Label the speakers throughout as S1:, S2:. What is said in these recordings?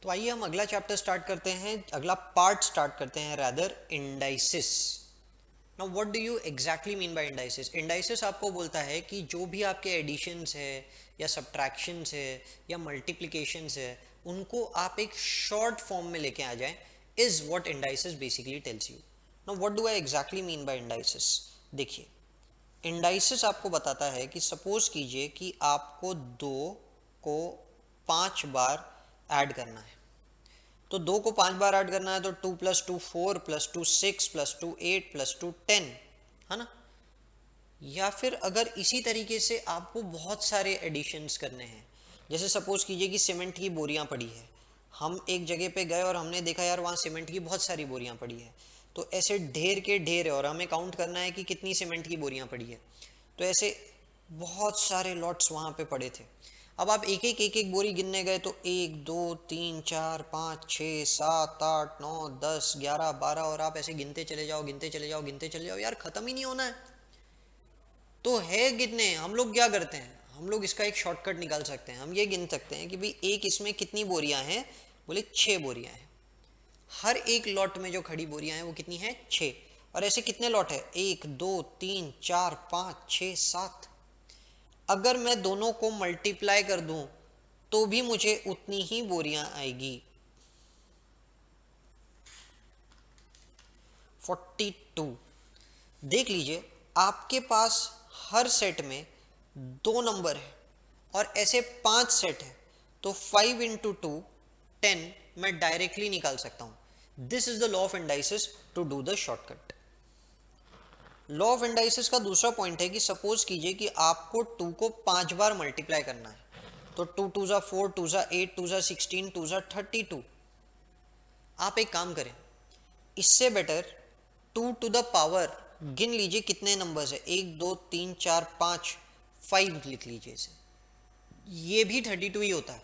S1: तो आइए हम अगला चैप्टर स्टार्ट करते हैं, अगला पार्ट स्टार्ट करते हैं, rather indices. Now what do you exactly mean by indices? Indices आपको बोलता है कि जो भी आपके एडिशंस है या सब्ट्रैक्शंस है या मल्टीप्लिकेशंस है, उनको आप एक शॉर्ट फॉर्म में लेके आ जाएं, is what indices basically tells you. Now what do I exactly mean by indices? देखिए, इंडाइसिस आपको बताता है कि सपोज कीजिए कि आपको दो को 5 बार ऐड करना है। तो 2 को 5 बार ऐड करना है तो 2 + 2 = 4 + 2 = 8 + 2 = 10, है ना। या फिर अगर इसी तरीके से आपको बहुत सारे एडिशंस करने हैं, जैसे सपोज कीजिए कि सीमेंट की बोरियां पड़ी है, हम एक जगह पे गए और हमने देखा यार वहाँ सीमेंट की बहुत सारी बोरियां पड़ी है, तो ऐसे ढेर के ढेर है और हमें काउंट करना है कि कितनी सीमेंट की बोरियां पड़ी है। तो ऐसे बहुत सारे लॉट्स वहाँ पे पड़े थे। अब आप एक एक बोरी गिनने गए तो 1 2 3 4 5 6 7 8 9 10 11 12, और आप ऐसे गिनते चले जाओ, गिनते चले जाओ, गिनते चले जाओ, यार खत्म ही नहीं होना है। तो है कितने, हम लोग क्या करते हैं, हम लोग इसका एक शॉर्टकट निकाल सकते हैं। हम ये गिन सकते हैं कि भाई एक इसमें कितनी बोरियां हैं, बोले 6 बोरियां हैं। हर एक लॉट में जो खड़ी बोरियां हैं वो कितनी है, 6। और ऐसे कितने लॉट है, 1 2 3 4 5 6 7। अगर मैं दोनों को मल्टीप्लाई कर दूं तो भी मुझे उतनी ही बोरियां आएगी, 42। देख लीजिए, आपके पास हर सेट में 2 नंबर है और ऐसे 5 सेट है, तो 5 × 2 10 मैं डायरेक्टली निकाल सकता हूं। This is the law of indices to do the shortcut. Law of indices का दूसरा पॉइंट है कि सपोज कीजिए कि आपको 2 को 5 बार मल्टीप्लाई करना है, तो 2 × 2 = 4, 2 × 8, 2 × 16, 2 × 32। आप एक काम करें, इससे बेटर 2 टू द पावर गिन लीजिए कितने नंबर्स है, 1 2 3 4 5, 5 लिख लीजिए इसे, ये भी 32 ही होता है।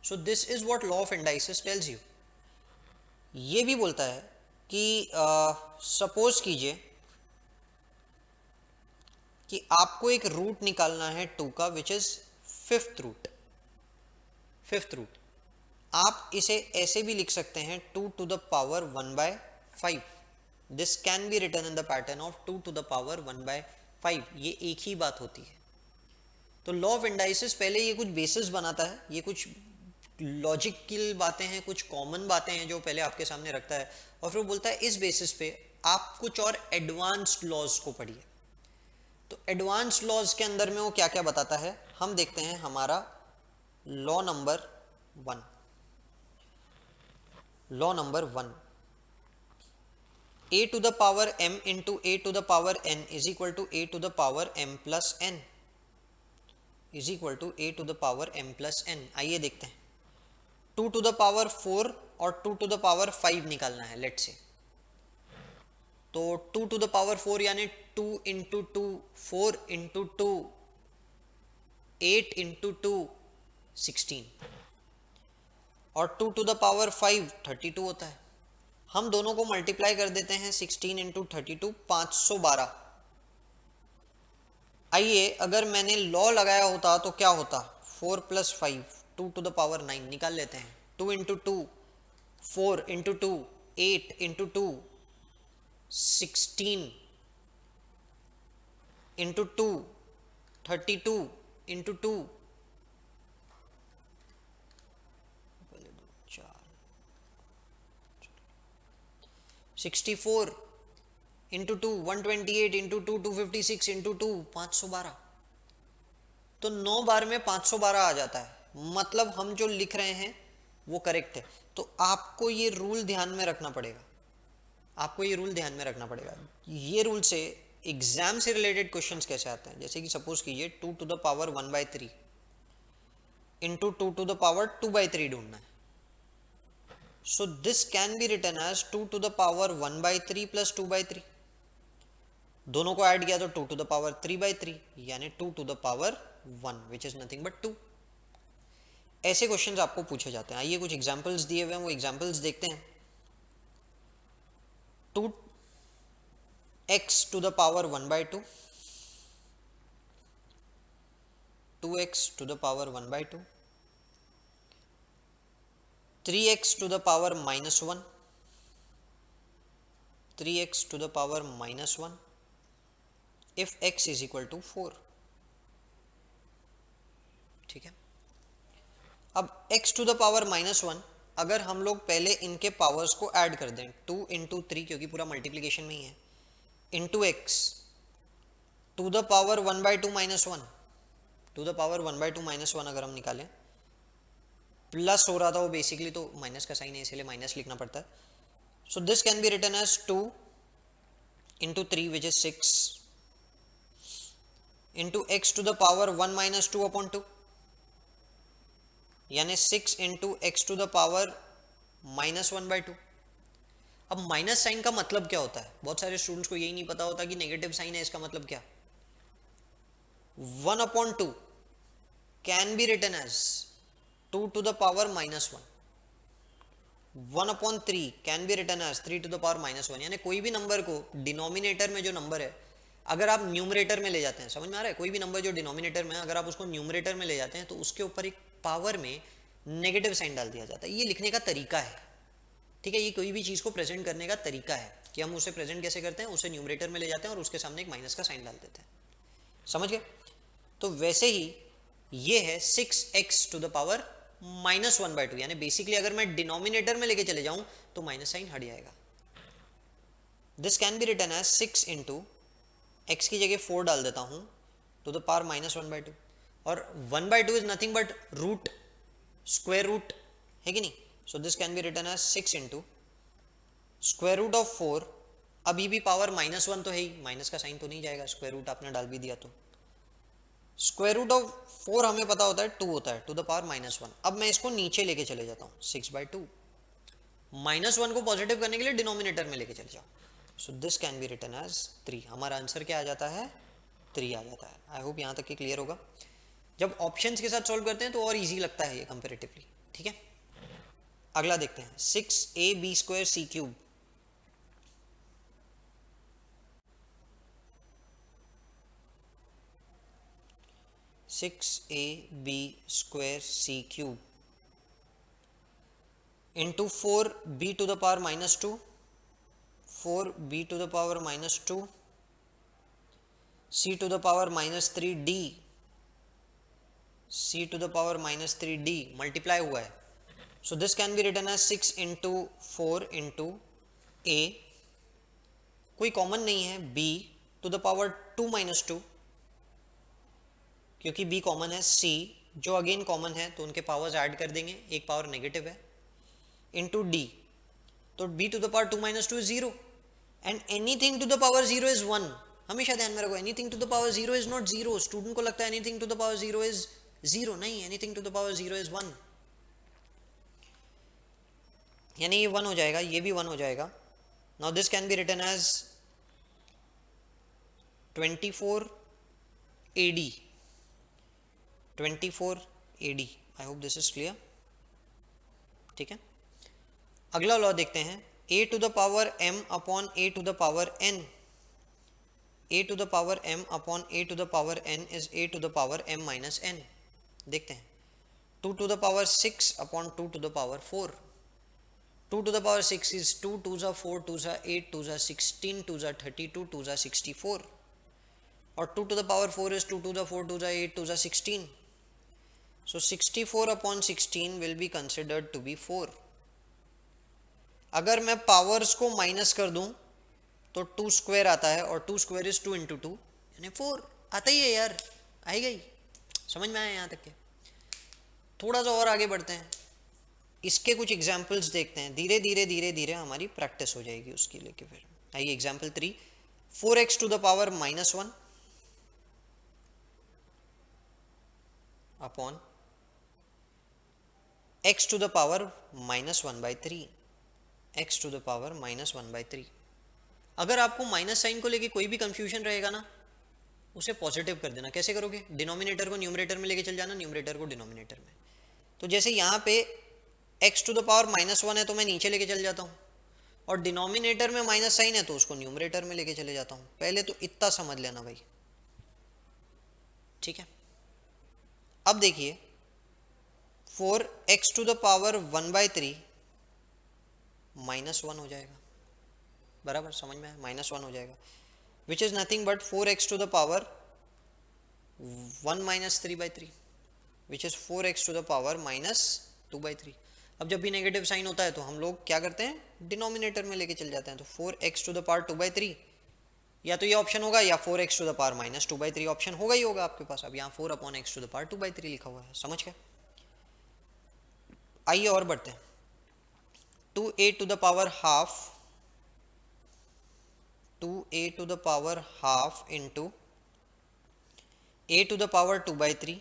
S1: So this is what law of indices tells you. ये भी बोलता है कि सपोज कीजिए कि आपको एक रूट निकालना है 2 का, which is fifth root. Fifth root आप इसे ऐसे भी लिख सकते हैं, 2 to the power 1/5। This can be written in the pattern of 2 to the power 1/5। ये एक ही बात होती है। तो लॉ ऑफ इंडाइसिस पहले ये कुछ बेसिस बनाता है, ये कुछ लॉजिकल बातें हैं, कुछ कॉमन बातें हैं जो पहले आपके सामने रखता है, और फिर बोलता है इस बेसिस पे आप कुछ और एडवांस्ड लॉज को पढ़िए। तो एडवांस्ड लॉज के अंदर में वो क्या क्या बताता है, हम देखते हैं। हमारा law number 1, law number 1, a⁴m into a⁴n is equal to a⁴m plus n is equal to a⁴m plus n। आइए देखते हैं, 2 टू द पावर 4 और 2 टू द पावर 5 निकालना है लेट से। तो 2 टू द पावर 4 यानी 2 इंटू 2, 4 इंटू 2, 8 इंटू 2, 16, और 2 टू द पावर 5 32 होता है। हम दोनों को मल्टीप्लाई कर देते हैं, 16 इंटू 32 512। आइए अगर मैंने लॉ लगाया होता तो क्या होता, 4 + 5 2 टू द पावर 9 निकाल लेते हैं। 2 into 2, 4 into 2, 8 into 2, 16 into 2, 32 into 2, 64 into 2, 128 into 2, 256 into 2, 512। तो 9 बार में 512 आ जाता है, मतलब हम जो लिख रहे हैं वो करेक्ट है। तो आपको ये रूल ध्यान में रखना पड़ेगा, आपको ये रूल ध्यान में रखना पड़ेगा। ये रूल से एग्जाम से रिलेटेड क्वेश्चंस कैसे आते हैं, जैसे कि सपोज कीजिए 2 to the power 1/3 into 2 to the power 2/3 ढूंढना है। So this can be written as 2 to the power 1/3 plus 2/3। दोनों को ऐड किया तो 2 टू द पावर 3/3, यानी 2 to the power 1, which is nothing but 2। ऐसे क्वेश्चंस आपको पूछे जाते हैं। आइए कुछ एग्जांपल्स दिए हुए हैं, वो एग्जांपल्स देखते हैं। 2x⁴ 2x⁴ 2x⁴ 3x to the power minus 1, 3x to the power minus 1 if x is equal to 4. ठीक है, अब x to the power minus 1 अगर हम लोग पहले इनके पावर्स को ऐड कर दें 2 इंटू 3 क्योंकि पूरा मल्टीप्लीकेशन में ही है into x to the power 1/2 minus 1 to the power 1/2 minus 1 अगर हम निकालें प्लस हो रहा था वो बेसिकली तो माइनस का साइन है इसलिए माइनस लिखना पड़ता है. So this can be written as 2 into 3 which is 6 into x to the power 1 minus 2 upon 2 यानी 6 into x to the power minus 1/2. अब माइनस साइन का मतलब क्या होता है? बहुत सारे स्टूडेंट्स को यही नहीं पता होता कि नेगेटिव साइन है इसका मतलब क्या. 1/2 can be written as 2 to the power minus 1. 1/3 can be written as 3 to the power minus 1. यानी कोई भी नंबर को डिनोमिनेटर में जो नंबर है अगर आप न्यूमरेटर में ले जाते हैं, समझ में आ रहा है, कोई भी नंबर जो डिनोमिनेटर में है अगर आप उसको न्यूमरेटर में ले जाते हैं तो उसके ऊपर एक पावर में नेगेटिव साइन डाल दिया जाता है. ये लिखने का तरीका है, ठीक है, ये कोई भी चीज़ को प्रेजेंट करने का तरीका है कि हम उसे प्रेजेंट कैसे करते हैं, उसे न्यूमरेटर में ले जाते हैं और उसके सामने एक माइनस का साइन डाल देते हैं. समझ गए? तो वैसे ही ये है 6x to the power minus 1/2 यानी बेसिकली अगर मैं डिनोमिनेटर में लेके चले जाऊं तो माइनस साइन हट जाएगा. This can be written as 6 into X की जगह 4 डाल देता हूं टू द पावर माइनस 1/2 और 1/2 is nothing but root square root है कि नहीं. So this can be written as 6 into square root of 4. अभी भी पावर माइनस 1 तो है ही, माइनस का साइन तो नहीं जाएगा, स्क्वायर रूट आपने डाल भी दिया तो. स्क्वायर रूट ऑफ 4 हमें पता होता है 2 होता है टू द पावर माइनस 1. अब मैं इसको नीचे लेके चले जाता हूँ 6/2. माइनस 1 को पॉजिटिव करने के लिए डिनोमिनेटर में लेके चले जाओ. So this can be written as 3. हमारा आंसर क्या आ जाता है? 3 आ जाता है. आई होप यहाँ तक कि क्लियर होगा. जब ऑप्शंस के साथ सॉल्व करते हैं तो और इजी लगता है ये कंपेरेटिवली. ठीक है, अगला देखते हैं 6ab² c³ 6ab² c³ into 4b to the power minus 2, 4b to the power minus 2, c to the power minus 3d, c to the power minus 3d multiply हुआ है. So this can be written as 6 into 4 into a, कोई common नहीं है, b to the power 2 minus 2 क्योंकि b common है, c जो again common है तो उनके पावर्स ऐड कर देंगे, एक पावर नेगेटिव है, इंटू d. तो b to the power 2 minus 2 is 0 and anything to the power 0 is 1. हमेशा ध्यान में रखो, anything to the power 0 is not 0. Student को लगता है anything to the power 0 is 0. नहीं, anything to the power 0 is 1. यानी ये 1 हो जाएगा, ये भी 1 हो जाएगा. Now this can be written as 24 AD. 24 AD. I hope this is clear. ठीक है, अगला लॉ देखते हैं. a to the power m upon a to the power n. a to the power m upon a to the power n is a to the power m minus n. देखते हैं 2 to the power 6 upon 2 to the power 4. 2 to the power 6 is 2 2s are 4 2s are 8 2s are 16 2s are 32 2s are 64 और 2 to the power 4 is 2 2s are 4 2s are 8 2s are 16. So 64 upon 16 will be considered to be 4. अगर मैं powers को minus कर दूं तो 2 square आता है और 2 स्क्वायर इज 2 इंटू 2 यानी 4 आता ही है यार. आई गई, समझ में आया यहाँ तक के. थोड़ा सा और आगे बढ़ते हैं, इसके कुछ एग्जाम्पल्स देखते हैं. धीरे धीरे धीरे धीरे हमारी प्रैक्टिस हो जाएगी उसकी लेके. फिर आइए example 3. 4x to the power minus 1 upon x to the power minus 1/3. x to the power minus 1/3. अगर आपको माइनस साइन को लेके कोई भी कंफ्यूजन रहेगा ना, उसे पॉजिटिव कर देना. कैसे करोगे? डिनोमिनेटर को न्यूमरेटर में लेके चल जाना, न्यूमरेटर को डिनोमिनेटर में. तो जैसे यहाँ पे x to the power minus 1 है तो मैं नीचे लेके चल जाता हूँ और डिनोमिनेटर में माइनस साइन है तो उसको न्यूमरेटर में लेके चले जाता हूँ. पहले तो इतना समझ लेना भाई. ठीक है, अब देखिए 4x टू द पावर 1/3 -1 हो जाएगा, बराबर समझ में आया, -1 हो जाएगा, which is nothing but 4x to the power 1 - 3/3 which is 4x to the power -2/3। अब जब भी नेगेटिव साइन होता है तो हम लोग क्या करते हैं, डिनोमिनेटर में लेके चल जाते हैं। तो 4x टू द पावर 2/3 या तो ये ऑप्शन होगा या 4x to the power -2/3 option होगा ही होगा आपके पास। अब यहाँ 4/x टू द पावर 2/3 लिखा हुआ है, समझ गए। आइए और बढ़ते हैं। 2a to the power half 2a to the power half into a to the power 2/3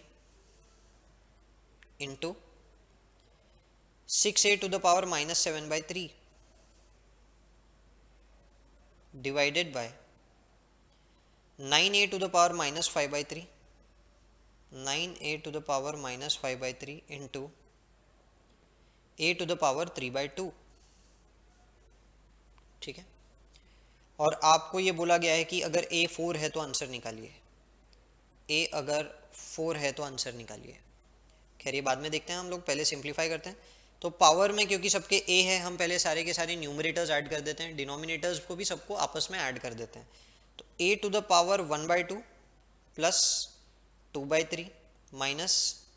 S1: into 6a to the power -7/3 divided by 9a to the power -5/3 9a to the power -5/3 into a to the power 3/2। ठीक है, और आपको ये बोला गया है कि अगर a 4 है तो आंसर निकालिए, a अगर 4 है तो आंसर निकालिए। खैर ये बाद में देखते हैं, हम लोग पहले सिंप्लीफाई करते हैं। तो पावर में क्योंकि सबके a है, हम पहले सारे के सारे न्यूमरेटर्स ऐड कर देते हैं, डिनोमिनेटर्स को भी सबको आपस में ऐड कर देते हैं। तो a to the power 1/2 plus 2/3 minus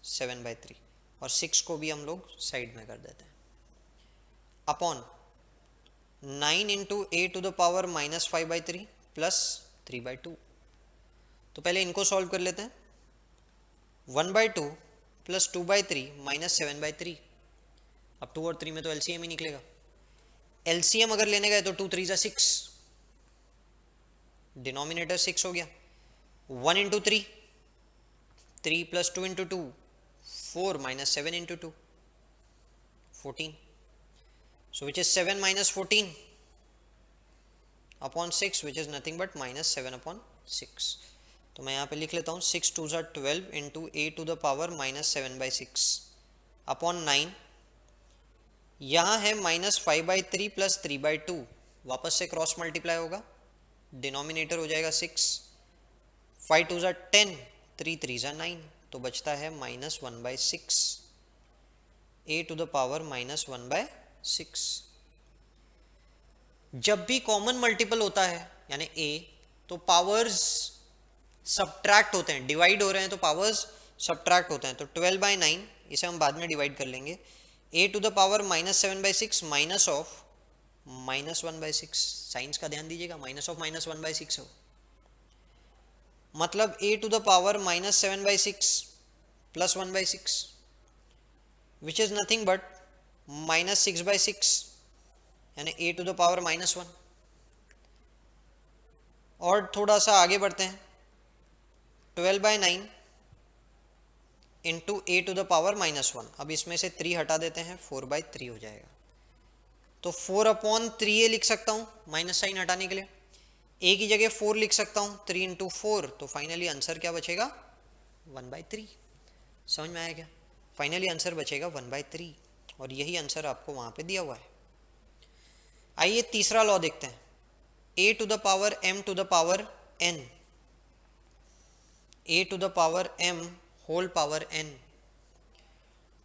S1: 7/3 और 6 को भी हम लोग साइड में कर देते हैं upon 9 into a to the power -5/3 plus 3/2। तो पहले इनको सॉल्व कर लेते हैं। 1/2 प्लस 2/3 माइनस 7/3। अब 2 और 3 में तो एलसीएम ही निकलेगा। एलसीएम अगर लेने गए तो 2 3 जा 6, डिनोमिनेटर 6 हो गया। 1 into 3 3 plus 2 into 2 4 minus 7 into 2 14। So which is 7 minus 14 upon 6 which is nothing but minus 7 upon 6। तो मैं यहाँ पे लिख लेता हूँ 6 2 ज़ा 12 into a to the power -7/6 upon 9। यहाँ है -5/3 प्लस 3/2, वापस से क्रॉस मल्टीप्लाई होगा, डिनोमिनेटर हो जाएगा 6। 5 2 ज़ा 10 3 3 ज़ा 9, तो बचता है -1/6 a टू द पावर -1/6। जब भी कॉमन मल्टीपल होता है यानी a, तो पावर्स सब्ट्रैक्ट होते हैं, डिवाइड हो रहे हैं तो पावर्स सब्ट्रैक्ट होते हैं। तो 12/9 इसे हम बाद में डिवाइड कर लेंगे। a to the power -7/6 minus of -1/6, साइंस का ध्यान दीजिएगा, माइनस ऑफ -1/6 हो, मतलब a to the power -7/6 plus 1/6 which is nothing but -6/6 यानी a टू द पावर -1। और थोड़ा सा आगे बढ़ते हैं, 12/9 into a to the power -1। अब इसमें से 3 हटा देते हैं, 4/3 हो जाएगा। तो 4/3a लिख सकता हूँ माइनस साइन हटाने के लिए, a की जगह 4 लिख सकता हूँ, 3 इंटू 4, तो फाइनली आंसर क्या बचेगा 1/3। समझ में आया क्या? फाइनली आंसर बचेगा 1/3 और यही आंसर आपको वहाँ पे दिया हुआ है। आइए तीसरा लॉ देखते हैं, a to the power m to the power n, a to the power m whole power n,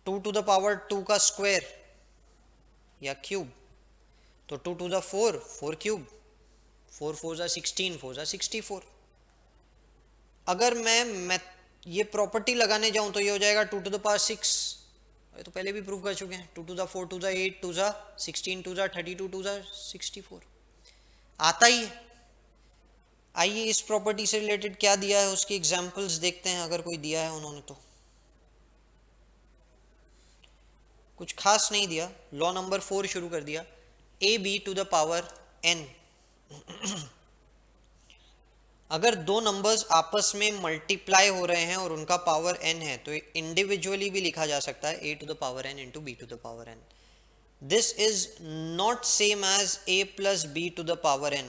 S1: 2 to the power 2 का स्क्वायर या क्यूब, तो 2 टू द 4 4 क्यूब, 4 4 जा 16 4 जा 64। अगर मैं ये प्रॉपर्टी लगाने जाऊं तो ये हो जाएगा 2 टू द पावर 6, ये तो पहले भी प्रूव कर चुके हैं। 2 टू द 4 2 जा 8 2 जा 16 2 जा 32 2 जा 64 आता ही है। आइए इस प्रॉपर्टी से रिलेटेड क्या दिया है उसकी एग्जांपल्स देखते हैं, अगर कोई दिया है उन्होंने तो। कुछ खास नहीं दिया, लॉ नंबर 4 शुरू कर दिया, a b to the power n। अगर दो नंबर्स आपस में मल्टीप्लाई हो रहे हैं और उनका पावर n है तो इंडिविजुअली भी लिखा जा सकता है a to the power n into b to the power n। This is not same as a plus b to the power n।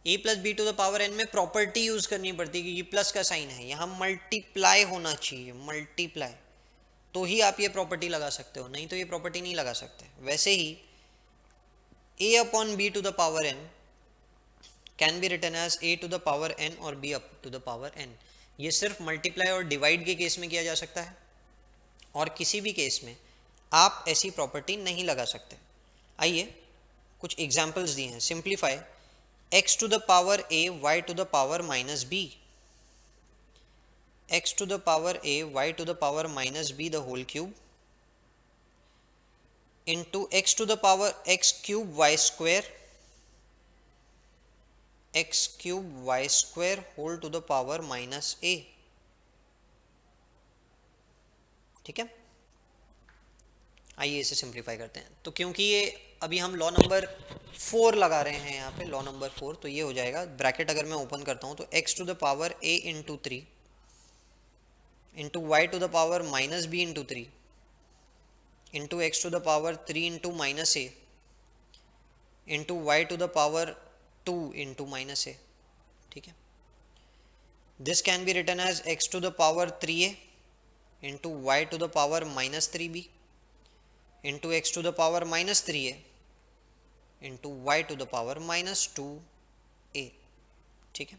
S1: a plus b to the power n में property use करनी पड़ती है क्योंकि plus का sign है, यहाँ multiply होना चाहिए, मल्टीप्लाई, तो ही आप ये प्रॉपर्टी लगा सकते हो, नहीं तो ये प्रॉपर्टी नहीं लगा सकते। वैसे ही a upon b to the power n can be written as a to the power n और b up to the power n। ये सिर्फ मल्टीप्लाई और डिवाइड के केस में किया जा सकता है, और किसी भी केस में आप ऐसी प्रॉपर्टी नहीं लगा सकते। आइए कुछ एग्जाम्पल्स दिए हैं। Simplify x to the power a y to the power minus b, x to the power a y to the power minus b the whole cube into x to the power x cube y square, x cube y square whole to the power minus a। ठीक है, आइए इसे simplify करते हैं। तो क्योंकि ये अभी हम लॉ नंबर 4 लगा रहे हैं यहाँ पे, लॉ नंबर 4, तो ये हो जाएगा ब्रैकेट अगर मैं ओपन करता हूँ तो x to the power a into 3 into y to the power minus b into 3 into x to the power 3 into minus a into y to the power 2 into minus a। ठीक है, this can be written as x to the power 3a into y to the power minus 3b into x to the power minus 3a into y to the power minus 2a। ठीक है,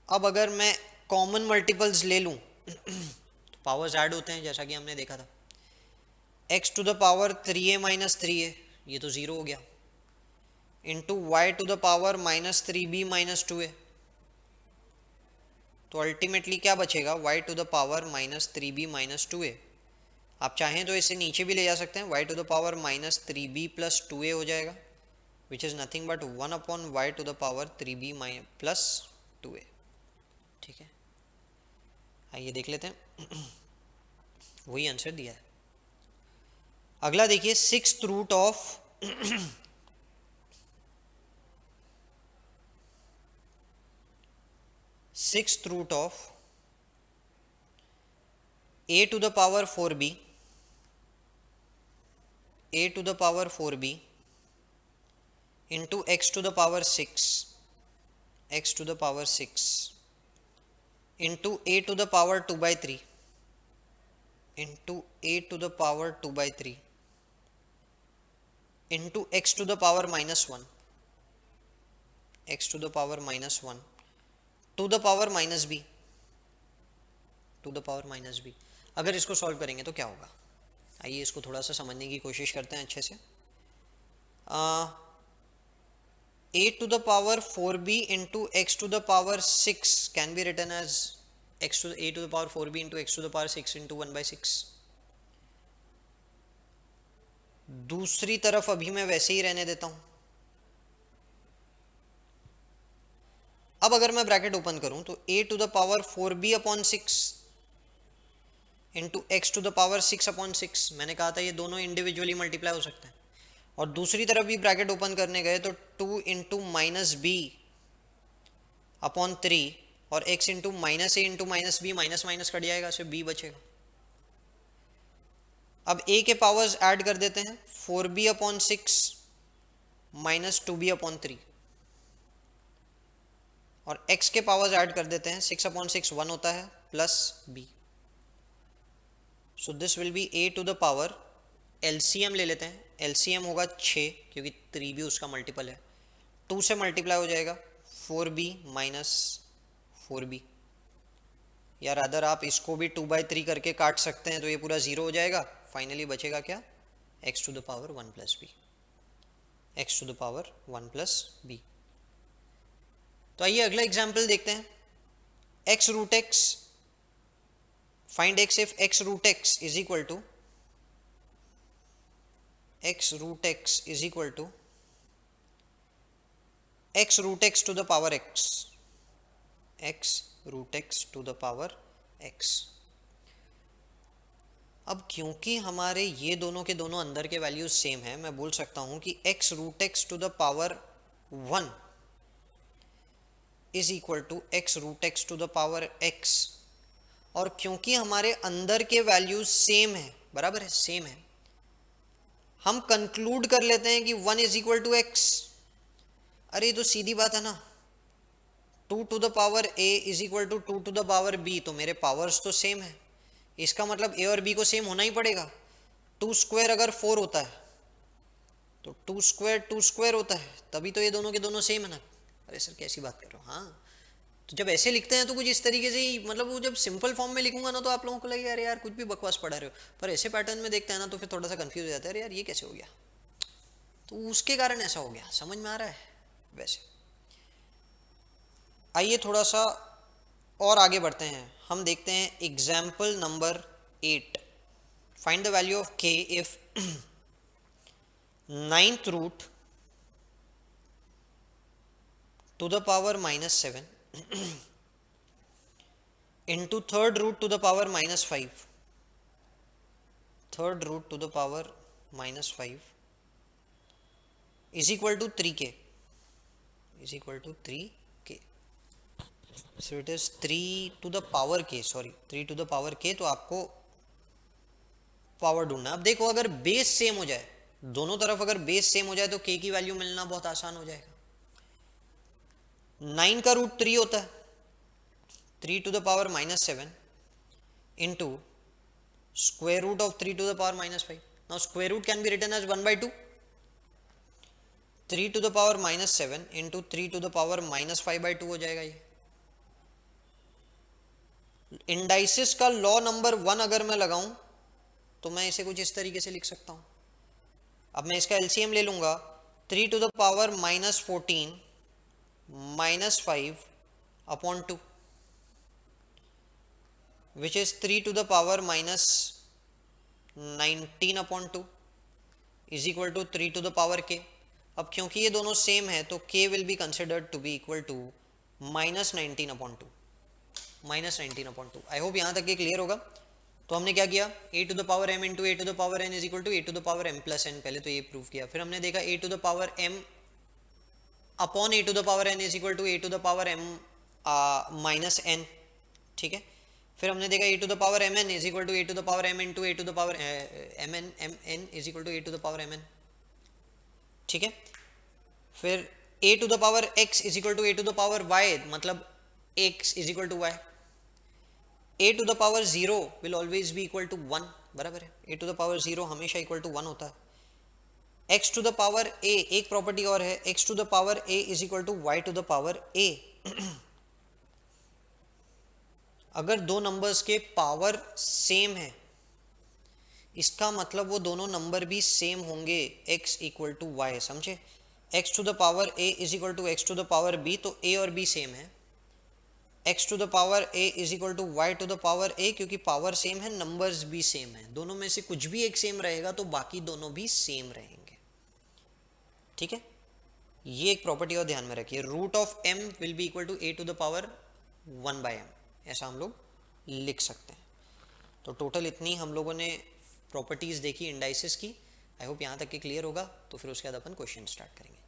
S1: अब अगर मैं common multiples ले लूं तो powers add होते हैं जैसा कि हमने देखा था। x to the power 3a minus 3a, ये तो ज़ीरो हो गया, into y to the power minus 3b minus 2a, तो अल्टीमेटली क्या बचेगा, y to the power minus 3b minus 2a। आप चाहें तो इसे नीचे भी ले जा सकते हैं, y to the power minus 3b plus 2a हो जाएगा, which is nothing but 1 upon y to the power 3b plus 2a। ठीक है, आइए देख लेते हैं वही आंसर दिया है। अगला देखिए, sixth root of sixth root of a to the power 4b, a to the power 4b into x to the power 6, x to the power 6 into a to the power 2/3 into a to the power 2/3 into x to the power minus 1, x to the power minus 1 to the power minus b, to the power minus b। अगर इसको solve करेंगे तो क्या होगा, आइए इसको थोड़ा सा समझने की कोशिश करते हैं अच्छे से। a to the power 4b into x to the power 6 can be written as x to a to the power 4b into x to the power 6 into 1/6। दूसरी तरफ अभी मैं वैसे ही रहने देता हूं। अब अगर मैं ब्रैकेट ओपन करूं तो a to the power 4b upon 6 into x to the power 6 upon 6, मैंने कहा था ये दोनों इंडिविजुअली मल्टीप्लाई हो सकते हैं। और दूसरी तरफ भी ब्रैकेट ओपन करने गए तो 2 इंटू माइनस बी अपॉन 3 और x into minus A into minus B, minus minus cut जाएगा, सिर्फ b बचेगा। अब a के पावर्स ऐड कर देते हैं, 4b upon 6 minus 2b upon 3, और x के पावर्स ऐड कर देते हैं, 6 अपॉन 6 1 होता है plus b। So this will be a to the power, LCM ले लेते हैं, LCM होगा 6 क्योंकि 3 भी उसका मल्टीपल है, 2 से मल्टीप्लाई हो जाएगा 4b माइनस 4b, या रादर आप इसको भी 2/3 करके काट सकते हैं तो ये पूरा 0 हो जाएगा। फाइनली बचेगा क्या, x to the power 1 plus b, x to the power 1 plus b। तो आइए अगला एग्जाम्पल देखते हैं, x root x, find x if x root x is equal to x root x is equal to x root x to the power x, x root x to the power x। अब क्योंकि हमारे ये दोनों के दोनों अंदर के values same है, मैं बोल सकता हूं कि x root x to the power 1 is equal to x root x to the power x। और क्योंकि हमारे अंदर के वैल्यूज सेम है, बराबर है, सेम है, हम कंक्लूड कर लेते हैं कि 1 इज इक्वल टू एक्स। अरे ये तो सीधी बात है ना, 2 to the power a is equal to 2 to the power b, तो मेरे पावर्स तो सेम है, इसका मतलब a और b को सेम होना ही पड़ेगा। 2 स्क्वायर अगर 4 होता है तो 2 स्क्वायर 2 स्क्वायर होता है, तभी तो ये दोनों के दोनों सेम है ना। अरे सर कैसी बात कर रहे हो, हाँ तो जब ऐसे लिखते हैं तो कुछ इस तरीके से ही, मतलब वो जब सिंपल फॉर्म में लिखूंगा ना तो आप लोगों को लगेगा अरे यार कुछ भी बकवास पढ़ा रहे हो, पर ऐसे पैटर्न में देखते हैं ना तो फिर थोड़ा सा कंफ्यूज हो जाता है, अरे यार ये कैसे हो गया, तो उसके कारण ऐसा हो गया। समझ में आ रहा है? वैसे आइए थोड़ा सा और आगे बढ़ते हैं, हम देखते हैं example number 8। Find the value of k if ninth root to the power minus 7 into third root to the power minus 5, third root to the power minus 5 is equal to 3k, is equal to 3k. So it is 3 to the power k, sorry 3 to the power k। तो आपको power ढूंढना है। अब देखो अगर base same हो जाए, दोनों तरफ अगर बेस सेम हो जाए तो k की वैल्यू मिलना बहुत आसान हो जाएगा। 9 का रूट 3 होता है, 3 to the power minus 7 into square root of 3 to the power minus 5. Now square root can be written as 1 by 2. 3 to the power minus 7 into 3 to the power minus 5 by 2 हो जाएगा ये। Indices का law number 1 अगर मैं लगाऊं तो मैं इसे कुछ इस तरीके से लिख सकता हूं। अब मैं इसका एलसीएम ले लूंगा, 3 to the power minus 14 minus 5 upon 2, which is 3 to the power minus 19 upon 2 is equal to 3 to the power k। अब क्योंकि ये दोनों सेम है तो k will be considered to be equal to minus 19 upon 2, minus 19 upon 2। I hope यहाँ तक ये clear होगा। तो हमने क्या किया, a to the power m into a to the power n is equal to a to the power m plus n, पहले तो ये प्रूव किया। फिर हमने देखा a to the power m upon a to the power n is equal to a to the power m minus n, ठीक है। फिर हमने देखा a to the power mn is equal to a to the power m into a to the power mn is equal to a to the power mn, ठीक है। फिर a to the power x is equal to a to the power y, मतलब x is equal to y। a to the power 0 will always be equal to 1, बराबर है, a to the power 0 हमेशा equal to 1 होता है। x to the power a, एक property और है, x to the power a is equal to y to the power a। अगर दो नंबर्स के पावर सेम है इसका मतलब वो दोनों नंबर भी सेम होंगे x इक्वल टू वाई, समझे। x to the power a is equal to x to the power b, तो a और b सेम है। x to the power a is equal to y to the power a, क्योंकि power same है, numbers भी same है, दोनों में से कुछ भी एक सेम रहेगा तो बाकी दोनों भी सेम रहेंगे, ठीक है। ये एक प्रॉपर्टी और ध्यान में रखिए, root of m will be equal to a to the power 1 by m, ऐसा हम लोग लिख सकते हैं। तो टोटल इतनी हम लोगों ने प्रॉपर्टीज़ देखी इंडाइसिस की। आई होप यहाँ तक के क्लियर होगा। तो फिर उसके बाद अपन क्वेश्चन स्टार्ट करेंगे।